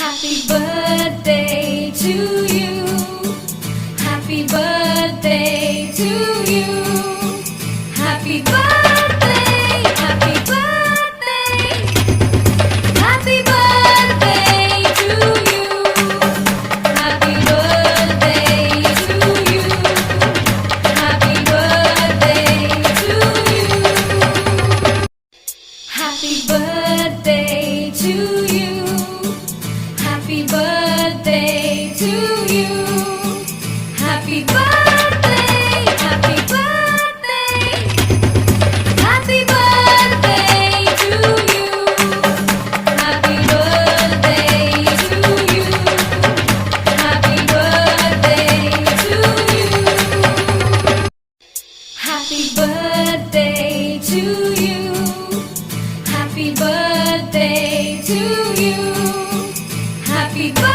Happy birthday to you. Happy birthday to you. Happy birthday, happy birthday. Happy birthday to you. Happy birthday to you. Happy birthday to you. Happy birthday to you. Happy birthday to you. Happy birthday, happy birthday. Happy birthday to you. Happy birthday to you. Happy birthday to you. Happy birthday to you. Happy birthday to you. Happy birthday.